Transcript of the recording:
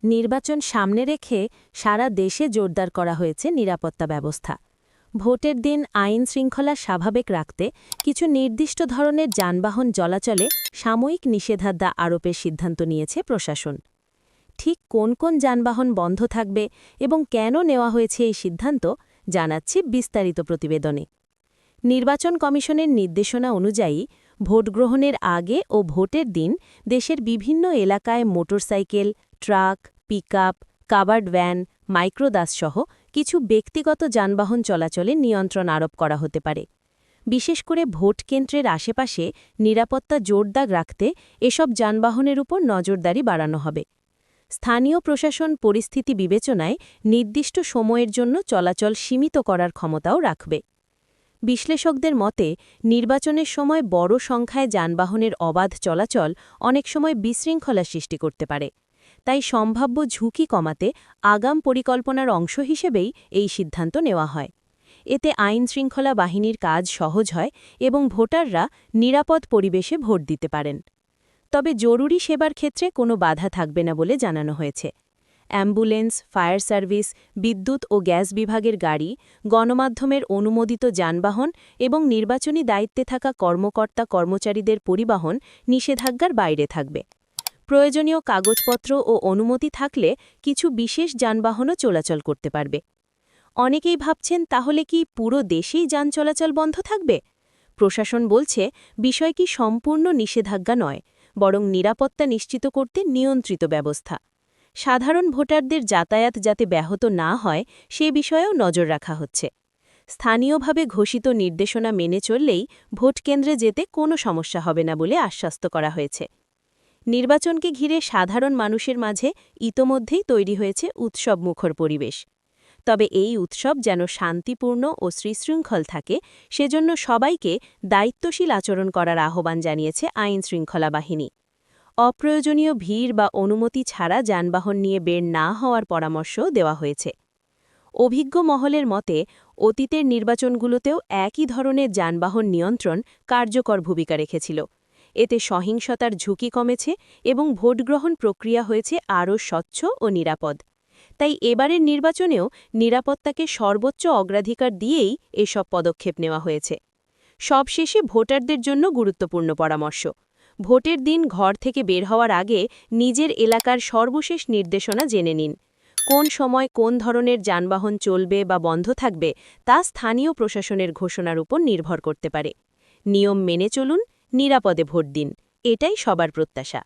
নির্বাচন সামনে রেখে সারা দেশে জোরদার করা হয়েছে নিরাপত্তা ব্যবস্থা। ভোটের দিন আইন শৃঙ্খলা স্বাভাবিক রাখতে কিছু নির্দিষ্ট ধরনের যানবাহন চলাচলে সাময়িক নিষেধাজ্ঞা আরোপের সিদ্ধান্ত নিয়েছে প্রশাসন। ঠিক কোন কোন যানবাহন বন্ধ থাকবে এবং কেন নেওয়া হয়েছে এই সিদ্ধান্ত জানাচ্ছি বিস্তারিত প্রতিবেদনে। নির্বাচন কমিশনের নির্দেশনা অনুযায়ী ভোটগ্রহণের আগে ও ভোটের দিন দেশের বিভিন্ন এলাকায় motorcycle, truck, pickup, covered van, মাইক্রোবাসসহ কিছু ব্যক্তিগত যানবাহন চলাচলে নিয়ন্ত্রণ আরোপ করা হতে পারে। বিশেষ করে ভোট কেন্দ্রের আশেপাশে নিরাপত্তা জোরদার রাখতে এসব যানবাহনের উপর নজরদারি বাড়ানো হবে। স্থানীয় প্রশাসন পরিস্থিতি বিবেচনায় নির্দিষ্ট সময়ের জন্য চলাচল সীমিত করার ক্ষমতাও রাখবে। বিশ্লেষকদের মতে নির্বাচনের সময় বড় সংখ্যায় যানবাহনের অবাধ চলাচল অনেক সময় বিশৃঙ্খলা সৃষ্টি করতে পারে। তাই সম্ভাব্য ঝুঁকি কমাতে আগাম পরিকল্পনার অংশ হিসেবেই এই সিদ্ধান্ত নেওয়া হয়। এতে আইনশৃঙ্খলা বাহিনীর কাজ সহজ হয় এবং ভোটাররা নিরাপদ পরিবেশে ভোট দিতে পারেন। তবে জরুরি সেবার ক্ষেত্রে কোনো বাধা থাকবে না বলে জানানো হয়েছে। অ্যাম্বুলেন্স, ফায়ার সার্ভিস, বিদ্যুৎ ও গ্যাস বিভাগের গাড়ি, গণমাধ্যমের অনুমোদিত যানবাহন এবং নির্বাচনী দায়িত্বে থাকা কর্মকর্তা-কর্মচারীদের পরিবহন নিষেধাজ্ঞার বাইরে থাকবে। প্রয়োজনীয় কাগজপত্র ও অনুমতি থাকলে কিছু বিশেষ যানবাহনও চলাচল করতে পারবে। অনেকেই ভাবছেন, তাহলে কি পুরো দেশেই যান চলাচল বন্ধ থাকবে? প্রশাসন বলছে, বিষয়টি সম্পূর্ণ নিষেধাজ্ঞা নয়, বরং নিরাপত্তা নিশ্চিত করতে নিয়ন্ত্রিত ব্যবস্থা। সাধারণ ভোটারদের যাতায়াত যাতে ব্যাহত না হয় সে বিষয়েও নজর রাখা হচ্ছে। স্থানীয়ভাবে ঘোষিত নির্দেশনা মেনে চললেই ভোটকেন্দ্রে যেতে কোনো সমস্যা হবে না বলে আশ্বস্ত করা হয়েছে। নির্বাচনকে ঘিরে সাধারণ মানুষের মাঝে ইতোমধ্যেই তৈরি হয়েছে উৎসবমুখর পরিবেশ। তবে এই উৎসব যেন শান্তিপূর্ণ ও সুশৃঙ্খল থাকে, সেজন্য সবাইকে দায়িত্বশীল আচরণ করার আহ্বান জানিয়েছে আইনশৃঙ্খলা বাহিনী। অপ্রয়োজনীয় ভিড় বা অনুমতি ছাড়া যানবাহন নিয়ে বের না হওয়ার পরামর্শও দেওয়া হয়েছে। অভিজ্ঞ মহলের মতে অতীতের নির্বাচনগুলোতেও একই ধরনের যানবাহন নিয়ন্ত্রণ কার্যকর ভূমিকা রেখেছিল। এতে সহিংসতার ঝুঁকি কমেছে এবং ভোটগ্রহণ প্রক্রিয়া হয়েছে আরও স্বচ্ছ ও নিরাপদ। তাই এবারের নির্বাচনেও নিরাপত্তাকে সর্বোচ্চ অগ্রাধিকার দিয়েই এসব পদক্ষেপ নেওয়া হয়েছে। সবশেষে ভোটারদের জন্য গুরুত্বপূর্ণ পরামর্শ: ভোটের দিন ঘর থেকে বের হওয়ার আগে নিজের এলাকার সর্বশেষ নির্দেশনা জেনে নিন। কোন সময় কোন ধরনের যানবাহন চলবে বা বন্ধ থাকবে তা স্থানীয় প্রশাসনের ঘোষণার উপর নির্ভর করতে পারে। নিয়ম মেনে চলুন, নিরাপদে ভোট দিন, এটাই সবার প্রত্যাশা।